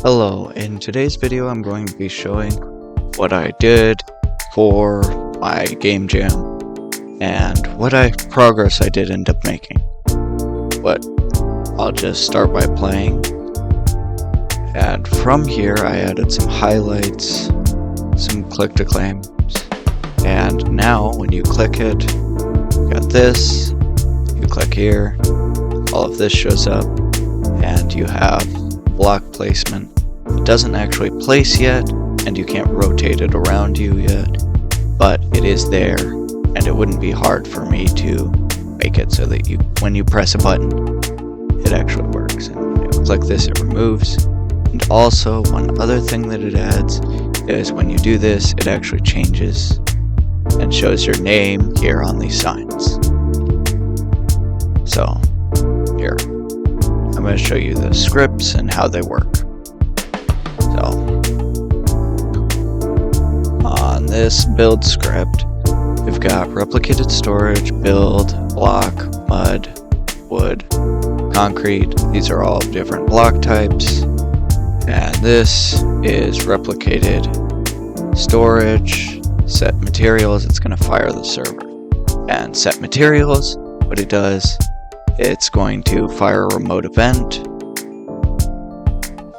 Hello, in today's video I'm going to be showing what I did for my game jam and what progress I did end up making. But I'll just start by playing, and from here I added some highlights, some click to claims, and now when you click it, you got this, you click here, all of this shows up, and you have block placement. It doesn't actually place yet, and you can't rotate it around you yet, but it is there, and it wouldn't be hard for me to make it so that when you press a button, it actually works. And when you click this, it removes. And also, one other thing that it adds is when you do this, it actually changes and shows your name here on these signs. So, here. I'm going to show you the scripts and how they work. So, on this build script, we've got replicated storage, build, block, mud, wood, concrete. These are all different block types. And this is replicated storage, set materials. It's going to fire the server. And set materials, what it does, it's going to fire a remote event,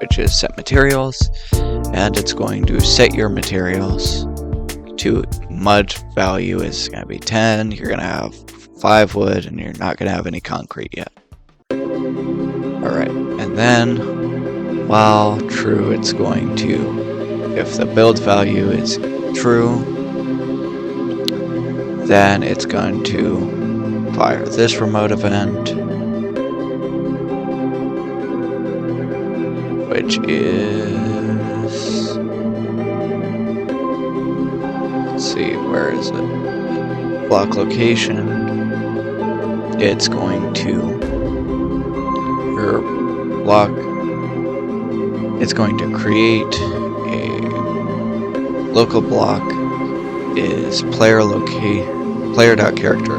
which is set materials, and it's going to set your materials to mud value is going to be 10, you're going to have 5 wood, and you're not going to have any concrete yet. Alright, and then, while true, it's going to, if the build value is true, then it's going to fire this remote event, which is, let's see, where is it? Block location. It's going to, your block, it's going to create a local block is player.character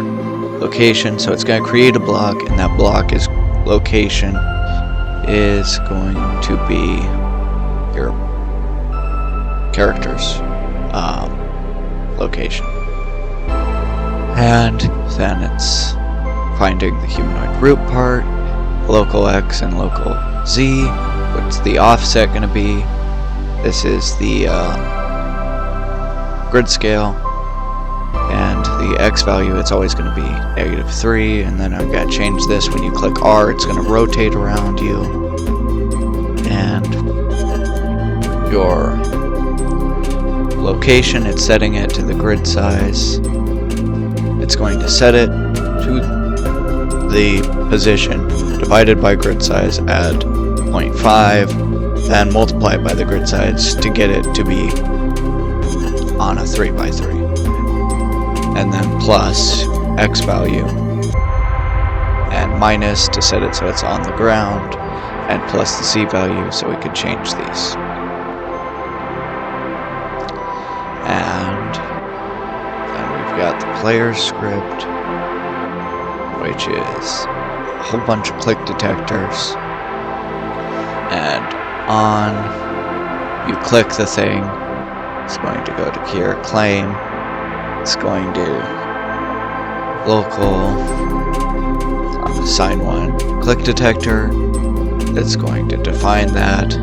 location, so it's going to create a block, and that block is location is going to be your character's location, and then it's finding the humanoid root part, local X and local Z. What's the offset going to be? This is the grid scale. And the X value, it's always going to be -3, and then I've got to change this. When you click R, it's going to rotate around you, and your location, it's setting it to the grid size. It's going to set it to the position divided by grid size, add 0.5, then multiply it by the grid size to get it to be on a 3x3. And then plus X value, and minus to set it so it's on the ground, and plus the Z value so we could change these. And then we've got the player script, which is a whole bunch of click detectors, and you click the thing, it's going to go to here, claim. It's going to local assign one click detector. It's going to define that.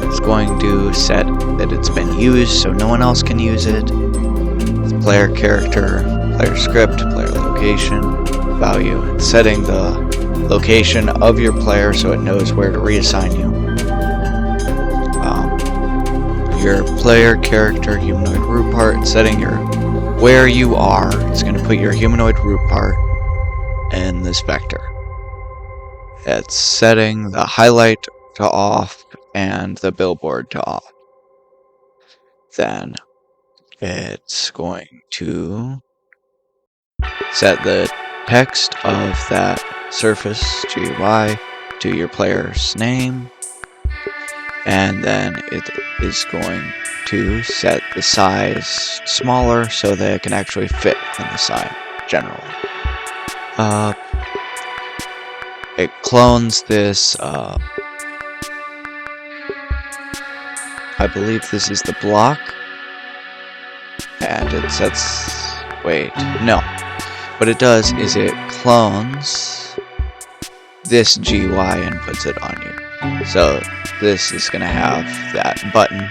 It's going to set that it's been used so no one else can use it. It's player character, player script, player location, value. It's setting the location of your player so it knows where to reassign you. Your player character humanoid root part, setting your where you are. It's going to put your humanoid root part in this vector. It's setting the highlight to off and the billboard to off. Then it's going to set the text of that surface GUI to your player's name, and then it is going to set the size smaller so that it can actually fit on the side generally. It clones this I believe this is the block, and it sets, wait, no. What it does is it clones this GUI and puts it on you. So this is going to have that button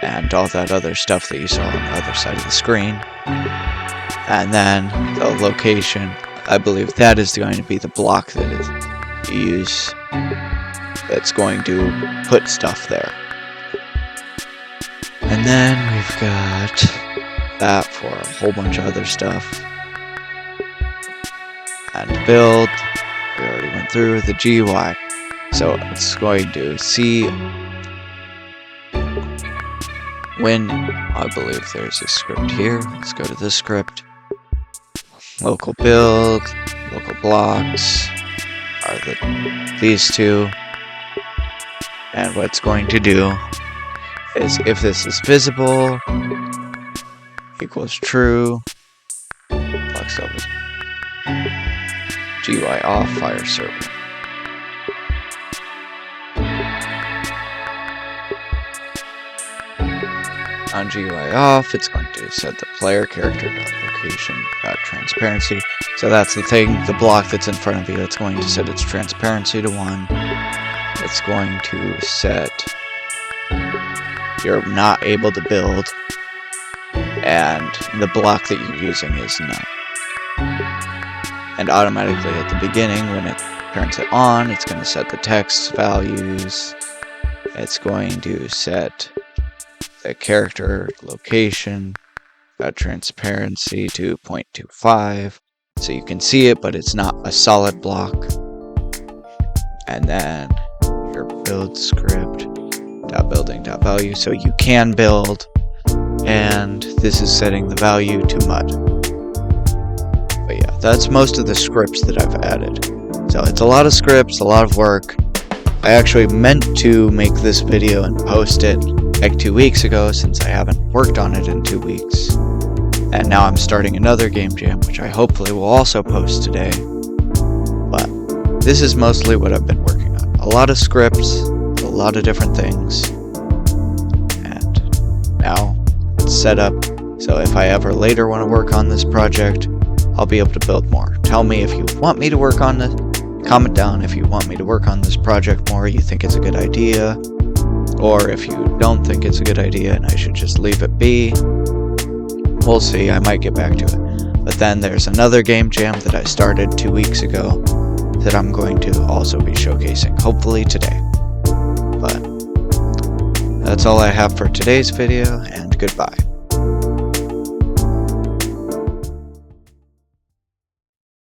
and all that other stuff that you saw on the other side of the screen. And then the location, I believe that is going to be the block that you use that's going to put stuff there. And then we've got that for a whole bunch of other stuff. And build, we already went through the GUI. So it's going to see when, I believe there's a script here. Let's go to this script. Local build, local blocks are these two. And what it's going to do is if this is visible equals true, blocks over GUI off, fire server. On GUI off, it's going to set the player character location transparency. So that's the thing, the block that's in front of you. It's going to set its transparency to 1. It's going to set you're not able to build, and the block that you're using is none. And automatically at the beginning, when it turns it on, it's going to set the text values. It's going to set the character location, transparency to 0.25, so you can see it, but it's not a solid block. And then your build script, .building.value, so you can build, and this is setting the value to mud. But yeah, that's most of the scripts that I've added. So it's a lot of scripts, a lot of work. I actually meant to make this video and post it like 2 weeks ago, since I haven't worked on it in 2 weeks. And now I'm starting another game jam, which I hopefully will also post today. But this is mostly what I've been working on. A lot of scripts, a lot of different things. And now it's set up, so if I ever later want to work on this project, I'll be able to build more. Tell me if you want me to work on this. Comment down if you want me to work on this project more, you think it's a good idea, or if you don't think it's a good idea and I should just leave it be. We'll see, I might get back to it. But then there's another game jam that I started 2 weeks ago that I'm going to also be showcasing, hopefully today. But that's all I have for today's video, and goodbye.